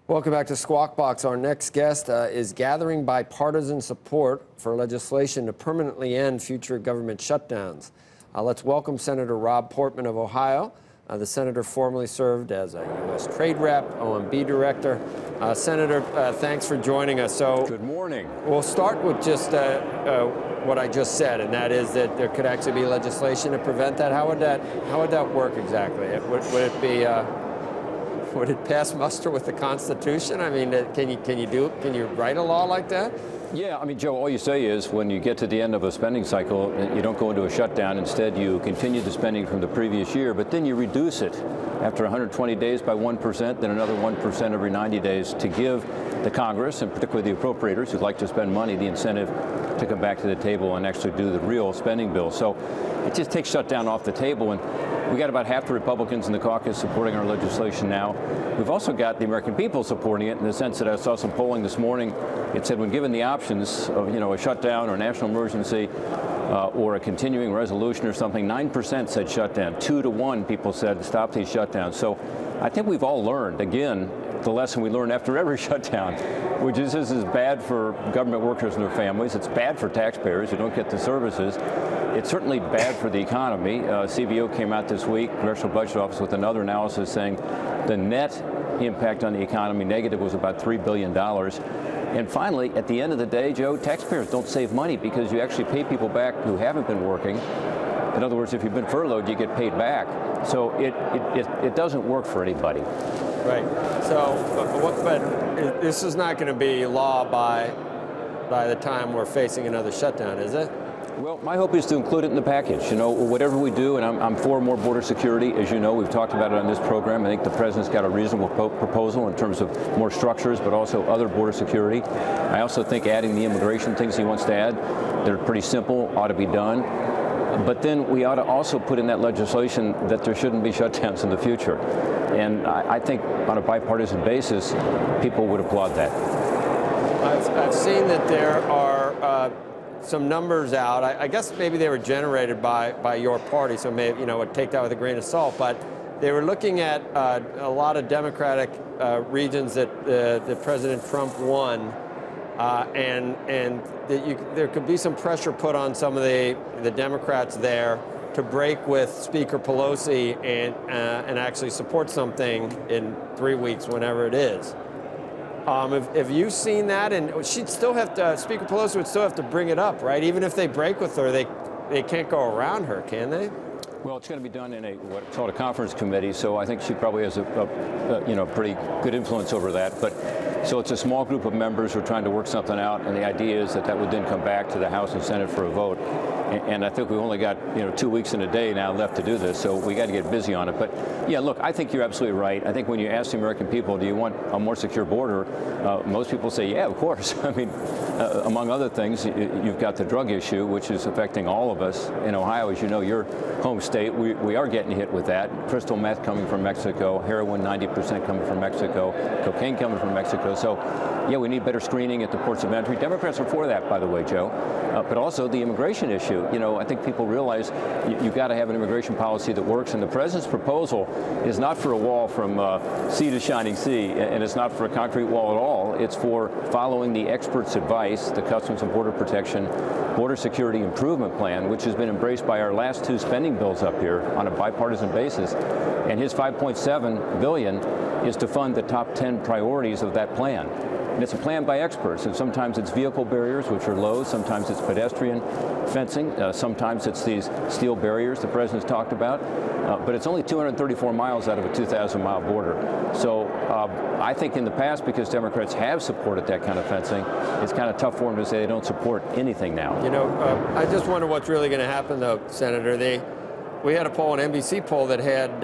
Welcome back to Squawk Box. Our next guest is gathering bipartisan support for legislation to permanently end future government shutdowns. Let's welcome Senator Rob Portman of Ohio. The senator formerly served as a U.S. trade rep, OMB director. Senator, thanks for joining us. So, good morning. We'll start with just what I just said, and that is that there could actually be legislation to prevent that. How would that work exactly? Would it pass muster with the Constitution? I mean, can you write a law like that? Yeah, I mean, Joe, all you say is when you get to the end of a spending cycle, you don't go into a shutdown. Instead, you continue the spending from the previous year, but then you reduce it after 120 days by 1%, then another 1% every 90 days to give the Congress, and particularly the appropriators who'd like to spend money, the incentive to come back to the table and actually do the real spending bill. So it just takes shutdown off the table. And we got about half the Republicans in the caucus supporting our legislation now. We've also got the American people supporting it in the sense that I saw some polling this morning. It said when given the options of, a shutdown or a national emergency or a continuing resolution or something, 9% said shutdown. 2 to 1 people said stop these shutdowns. So I think we've all learned, again, the lesson we learn after every shutdown, which is this is bad for government workers and their families. It's bad for taxpayers who don't get the services. It's certainly bad for the economy. CBO came out this week, Congressional Budget Office, with another analysis saying the net impact on the economy negative was about $3 billion. And finally, at the end of the day, Joe, taxpayers don't save money because you actually pay people back who haven't been working. In other words, if you've been furloughed, you get paid back. So it doesn't work for anybody. Right. So, but this is not going to be law by the time we're facing another shutdown, is it? Well, my hope is to include it in the package. Whatever we do, and I'm for more border security. As you know, we've talked about it on this program. I think the president's got a reasonable proposal in terms of more structures, but also other border security. I also think adding the immigration things he wants to add, they're pretty simple, ought to be done. But then we ought to also put in that legislation that there shouldn't be shutdowns in the future. And I think on a bipartisan basis, people would applaud that. I've seen that there are some numbers out. I guess maybe they were generated by your party, so maybe would take that with a grain of salt. But they were looking at a lot of Democratic regions that President Trump won, and that there could be some pressure put on some of the Democrats there to break with Speaker Pelosi and actually support something in 3 weeks, whenever it is. Have you seen that? And she'd still have to, Speaker Pelosi would still have to bring it up, right? Even if they break with her, they can't go around her, can they? Well, it's going to be done in what's called a conference committee, so I think she probably has a pretty good influence over that. But so it's a small group of members who are trying to work something out, and the idea is that would then come back to the House and Senate for a vote. And I think we've only got 2 weeks and a day now left to do this, so we got to get busy on it. But yeah, look, I think you're absolutely right. I think when you ask the American people, do you want a more secure border? Most people say, yeah, of course. I mean, among other things, you've got the drug issue, which is affecting all of us. In Ohio, as you know, your home state, we are getting hit with that. Crystal meth coming from Mexico, heroin 90% coming from Mexico, cocaine coming from Mexico. So yeah, we need better screening at the ports of entry. Democrats are for that, by the way, Joe. But also the immigration issue. I think people realize you've got to have an immigration policy that works. And the president's proposal is not for a wall from sea to shining sea, and it's not for a concrete wall at all. It's for following the experts' advice, the Customs and Border Protection Border Security Improvement Plan, which has been embraced by our last 2 spending bills up here on a bipartisan basis. And his $5.7 billion is to fund the top 10 priorities of that plan. And it's a plan by experts, and sometimes it's vehicle barriers, which are low, sometimes it's pedestrian fencing, sometimes it's these steel barriers the president's talked about, but it's only 234 miles out of a 2,000-mile border. So I think in the past, because Democrats have supported that kind of fencing, it's kind of tough for them to say they don't support anything now. I just wonder what's really going to happen, though, Senator. We had a poll, an NBC poll, that had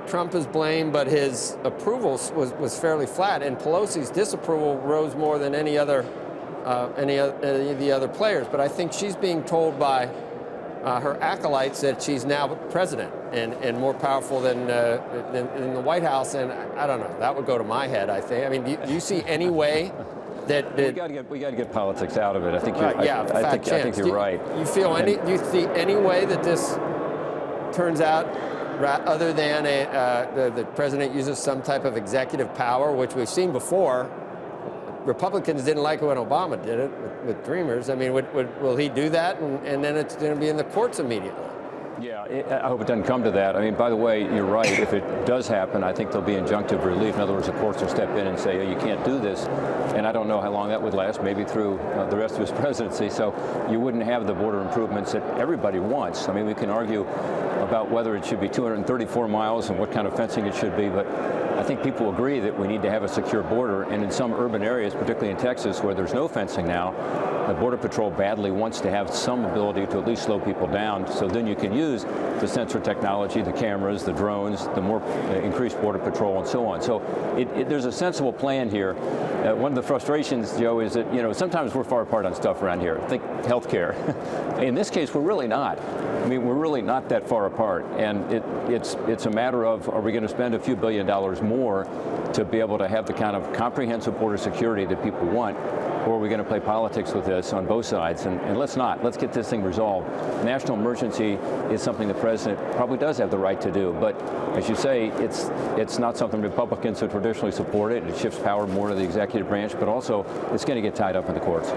Trump is blamed, but his approval was fairly flat, and Pelosi's disapproval rose more than any of the other players. But I think she's being told by her acolytes that she's now president and more powerful than the White House. And I don't know, that would go to my head, I think. I mean, do you see any way that we got to get politics out of it? I think you're, I think you're right. Do you see any way that this turns out other than the president uses some type of executive power, which we've seen before. Republicans didn't like it when Obama did it with Dreamers. I mean, will he do that? And then it's going to be in the courts immediately. Yeah, I hope it doesn't come to that. I mean, by the way, you're right. If it does happen, I think there'll be injunctive relief. In other words, the courts will step in and say, oh, you can't do this. And I don't know how long that would last, maybe through the rest of his presidency. So you wouldn't have the border improvements that everybody wants. I mean, we can argue about whether it should be 234 miles and what kind of fencing it should be, but I think people agree that we need to have a secure border. And in some urban areas, particularly in Texas, where there's no fencing now, the Border Patrol badly wants to have some ability to at least slow people down. So then you can use the sensor technology, the cameras, the drones, the more increased Border Patrol, and so on. So there's a sensible plan here. One of the frustrations, Joe, is that sometimes we're far apart on stuff around here. Think healthcare. In this case, we're really not. I mean, we're really not that far apart, and it's a matter of, are we going to spend a few $1 billion more to be able to have the kind of comprehensive border security that people want, or are we going to play politics with this on both sides? And let's not. Let's get this thing resolved. National emergency is something the president probably does have the right to do, but as you say, it's not something Republicans have traditionally supported. It shifts power more to the executive branch, but also it's going to get tied up in the courts.